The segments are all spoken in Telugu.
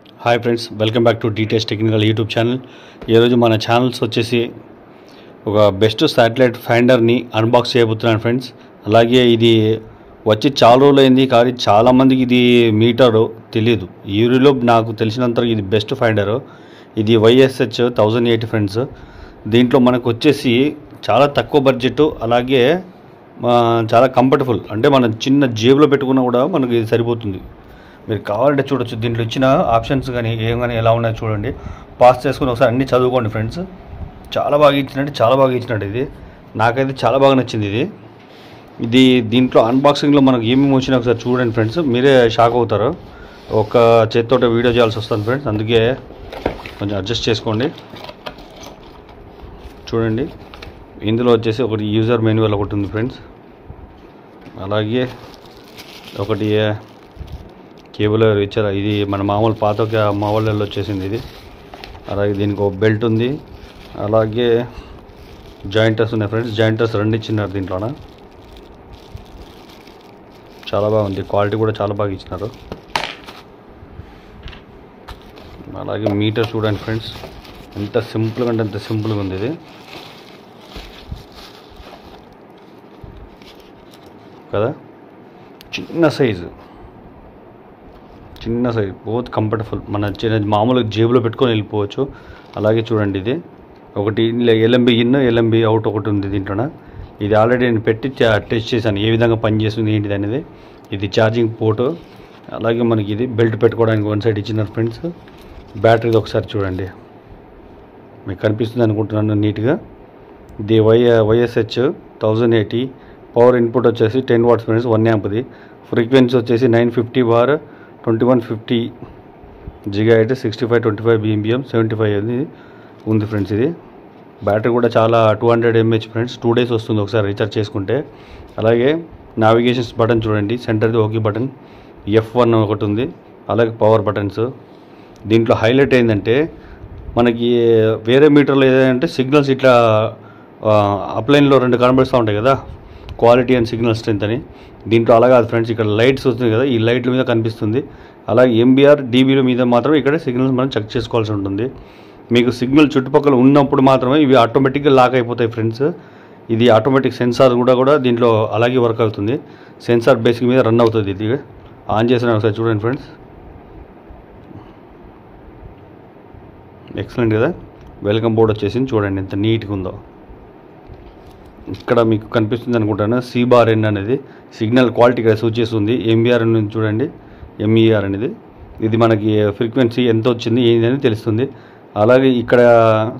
Hi friends, welcome back to details technical YouTube channel. ఈరోజు మన ఛానల్స్ వచ్చేసి ఒక బెస్ట్ శాటిలైట్ ఫైండర్ని అన్బాక్స్ చేయబోతున్నాను ఫ్రెండ్స్. అలాగే ఇది వచ్చి చాలా రోజులైంది, కానీ చాలామందికి ఇది మీటరు తెలియదు. యూరోలో నాకు తెలిసినంత ఇది బెస్ట్ ఫైండరు. ఇది YSH 1080 ఫ్రెండ్స్. దీంట్లో మనకు వచ్చేసి చాలా తక్కువ బడ్జెట్, అలాగే చాలా కంఫర్టబుల్. అంటే మనం చిన్న జేబులో పెట్టుకున్నా కూడా మనకి ఇది సరిపోతుంది. మీరు కావాలంటే చూడొచ్చు, దీంట్లో ఇచ్చిన ఆప్షన్స్ కానీ ఏం కానీ ఎలా ఉన్నాయో చూడండి. పాస్ చేసుకుని ఒకసారి అన్నీ చదువుకోండి ఫ్రెండ్స్. చాలా బాగా ఇచ్చినట్టు ఇది నాకైతే చాలా బాగా నచ్చింది. ఇది దీంట్లో అన్బాక్సింగ్లో మనకు ఏమేమి వచ్చినా ఒకసారి చూడండి ఫ్రెండ్స్, మీరే షాక్ అవుతారు. ఒక చేతితో వీడియో చేయాల్సి వస్తుంది ఫ్రెండ్స్, అందుకే కొంచెం అడ్జస్ట్ చేసుకోండి. చూడండి, ఇందులో వచ్చేసి ఒకటి యూజర్ మాన్యువల్ ఒకటి ఉంది ఫ్రెండ్స్. అలాగే ఒకటి కేబుల్ ఇచ్చారు, ఇది మన మామూలు పాత మామూలు వచ్చేసింది ఇది. అలాగే దీనికి ఒక బెల్ట్ ఉంది, అలాగే జాయింటర్స్ ఉన్నాయి ఫ్రెండ్స్. జాయింటర్స్ 2 ఇచ్చినారు దీంట్లోన. చాలా బాగుంది, క్వాలిటీ కూడా చాలా బాగా ఇచ్చినారు. అలాగే మీటర్ చూడండి ఫ్రెండ్స్, ఎంత సింపుల్గా అంటే అంత సింపుల్గా ఉంది ఇది కదా. చిన్న సైజు బోత్ కంఫర్టబుల్, మన చిన్న మామూలుగా జేబులో పెట్టుకొని వెళ్ళిపోవచ్చు. అలాగే చూడండి, ఇది ఒకటి LMB ఇన్ LMB అవుట్ ఒకటి ఉంది దీంట్లోన. ఇది ఆల్రెడీ నేను పెట్టి టెస్ట్ చేశాను ఏ విధంగా పనిచేస్తుంది ఏంటిది అనేది. ఇది ఛార్జింగ్ పోర్టు. అలాగే మనకి ఇది బెల్ట్ పెట్టుకోవడానికి 1 సైడ్ ఇచ్చినారు ఫ్రెండ్స్. బ్యాటరీది ఒకసారి చూడండి, మీకు కనిపిస్తుంది అనుకుంటున్నాను నీట్గా. ఇది YSH 1080. పవర్ ఇన్పుట్ వచ్చేసి 10 వాట్స్ ఫ్రెండ్స్, 1 యాంప్ది. ఫ్రీక్వెన్సీ వచ్చేసి 950/2150 GHz, 6525 BMBM, 75 ఉంది ఫ్రెండ్స్. ఇది బ్యాటరీ కూడా చాలా 200 mAh ఫ్రెండ్స్. 2 days వస్తుంది ఒకసారి రీఛార్జ్ చేసుకుంటే. అలాగే నావిగేషన్స్ బటన్ చూడండి, సెంటర్ది ఓకే బటన్, F1 ఒకటి ఉంది. అలాగే పవర్ బటన్స్. దీంట్లో హైలైట్ ఏంటంటే మనకి వేరే మీటర్లో ఏదంటే సిగ్నల్స్ ఇట్లా అప్లైన్లో 2 కనబడుతూ ఉంటాయి కదా, క్వాలిటీ అండ్ సిగ్నల్ స్ట్రెంత్ అని. దీంట్లో అలా కాదు ఫ్రెండ్స్, ఇక్కడ లైట్స్ వస్తుంది కదా, ఈ లైట్ల మీద కనిపిస్తుంది. అలాగే MBR DBల మీద మాత్రం ఇక్కడ సిగ్నల్స్ మనం చెక్ చేసుకోవాల్సి ఉంటుంది. మీకు సిగ్నల్ చుట్టుపక్కల ఉన్నప్పుడు మాత్రమే ఇవి ఆటోమేటిక్గా లాక్ అయిపోతాయి ఫ్రెండ్స్. ఇది ఆటోమేటిక్ సెన్సార్ కూడా దీంట్లో అలాగే వర్క్ అవుతుంది. సెన్సార్ బేసిక్ మీద రన్ అవుతుంది. ఇది ఆన్ చేసిన ఒకసారి చూడండి ఫ్రెండ్స్, ఎక్సలెంట్ కదా. వెల్కమ్ బోర్డ్ వచ్చేసింది చూడండి ఎంత నీట్గా ఉందో. ఇక్కడ మీకు కనిపిస్తుంది అనుకుంటాను, CBAR-N అనేది సిగ్నల్ క్వాలిటీ ఇక్కడ సూచిస్తుంది. MBR నుంచి చూడండి, MER అనేది. ఇది మనకి ఫ్రీక్వెన్సీ ఎంత వచ్చింది ఏంటని తెలుస్తుంది. అలాగే ఇక్కడ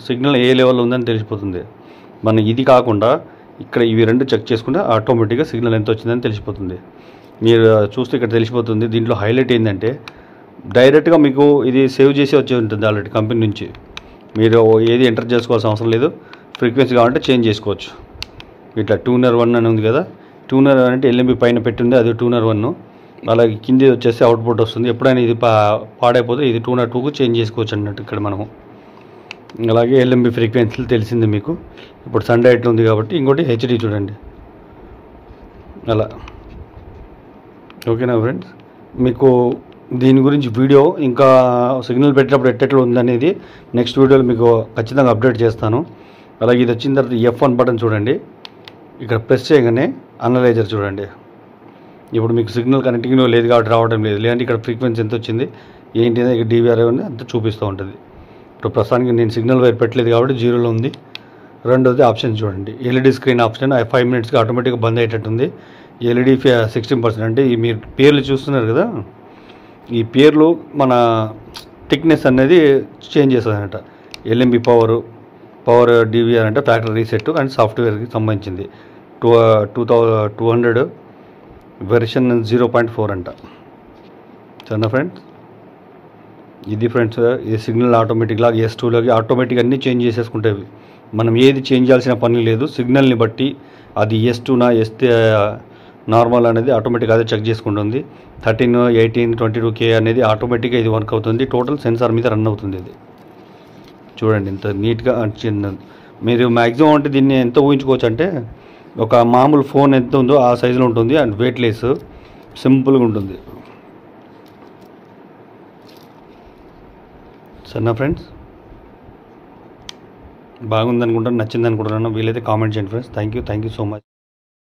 సిగ్నల్ ఏ లెవెల్లో ఉందని తెలిసిపోతుంది. మన ఇది కాకుండా ఇక్కడ ఇవి 2 చెక్ చేసుకుంటే ఆటోమేటిక్గా సిగ్నల్ ఎంత వచ్చిందని తెలిసిపోతుంది. మీరు చూస్తే ఇక్కడ తెలిసిపోతుంది. దీంట్లో హైలైట్ ఏంటంటే డైరెక్ట్గా మీకు ఇది సేవ్ చేసి వచ్చి ఉంటుంది ఆల్రెడీ కంపెనీ నుంచి. మీరు ఏది ఎంటర్ చేసుకోవాల్సిన అవసరం లేదు. ఫ్రీక్వెన్సీ కావాలంటే చేంజ్ చేసుకోవచ్చు. ఇట్లా ట్యూనర్ 1 అని ఉంది కదా, ట్యూనర్ అంటే LMB పైన పెట్టింది, అది ట్యూనర్ 1. అలాగే కింది వచ్చేసి అవుట్పుట్ వస్తుంది. ఎప్పుడైనా ఇది పాడైపోతే ఇది ట్యూనర్ 2కు చేంజ్ చేసుకోవచ్చు అన్నట్టు ఇక్కడ మనము. అలాగే LMB ఫ్రీక్వెన్సీలు తెలిసింది మీకు. ఇప్పుడు సన్ డైరెక్ట్ ఉంది కాబట్టి ఇంకోటి HD చూడండి అలా. ఓకేనా ఫ్రెండ్స్, మీకు దీని గురించి వీడియో ఇంకా సిగ్నల్ పెట్టేటప్పుడు ఎట్టెట్లు ఉందనేది నెక్స్ట్ వీడియోలో మీకు ఖచ్చితంగా అప్డేట్ చేస్తాను. అలాగే ఇది వచ్చిన తర్వాత F1 బటన్ చూడండి, ఇక్కడ ప్రెస్ చేయగానే అనలైజర్ చూడండి. ఇప్పుడు మీకు సిగ్నల్ కనెక్టింగ్ లేదు కాబట్టి రావడం లేదు, లేదంటే ఇక్కడ ఫ్రీక్వెన్సీ ఎంత వచ్చింది ఏంటి అనేది ఇక్కడ DVR ఉంది అంత చూపిస్తూ ఉంటుంది. ఇప్పుడు ప్రస్తుతానికి నేను సిగ్నల్ వైర్ పెట్టలేదు కాబట్టి 0లో ఉంది. రెండోది ఆప్షన్ చూడండి, LED స్క్రీన్ ఆప్షన్ 5 minutesకి ఆటోమేటిక్గా బంద్ అయ్యేటట్టుంది. LED 16%. అంటే ఈ మీరు పేర్లు చూస్తున్నారు కదా, ఈ పేర్లు మన థిక్నెస్ అనేది చేంజ్ చేస్తుంది అన్నమాట. LMB పవర్ DVR అంటే ఫ్యాక్టరీ రీసెట్ అండ్ సాఫ్ట్వేర్కి సంబంధించింది. 2200 వెర్షన్ 0.4 అంట. సరేనా ఫ్రెండ్స్, ఇది ఫ్రెండ్స్ ఈ సిగ్నల్ ఆటోమేటిక్ లాగా S2లోకి ఆటోమేటిక్ అన్నీ చేంజ్ చేసేసుకుంటేవి. మనం ఏది చేంజ్ చేయాల్సిన పని లేదు. సిగ్నల్ని బట్టి అది S2నా నార్మల్ అనేది ఆటోమేటిక్ అదే చెక్ చేసుకుంటుంది. 13, 18, 22K అనేది ఆటోమేటిక్గా ఇది వర్క్ అవుతుంది. టోటల్ సెన్సార్ మీద రన్ అవుతుంది. ఇది చూడండి ఎంత నీట్గా చిన్న. మీరు మ్యాక్సిమం అంటే దీన్ని ఎంత ఊహించుకోవచ్చు అంటే ఒక మామూలు ఫోన్ ఎంత ఉందో ఆ సైజులో ఉంటుంది. అండ్ వెయిట్లెస్ సింపుల్గా ఉంటుంది. సరేనా ఫ్రెండ్స్, బాగుంది అనుకుంటాను, నచ్చింది అనుకుంటున్నాను. వీలైతే కామెంట్ చేయండి friends. Thank you so much.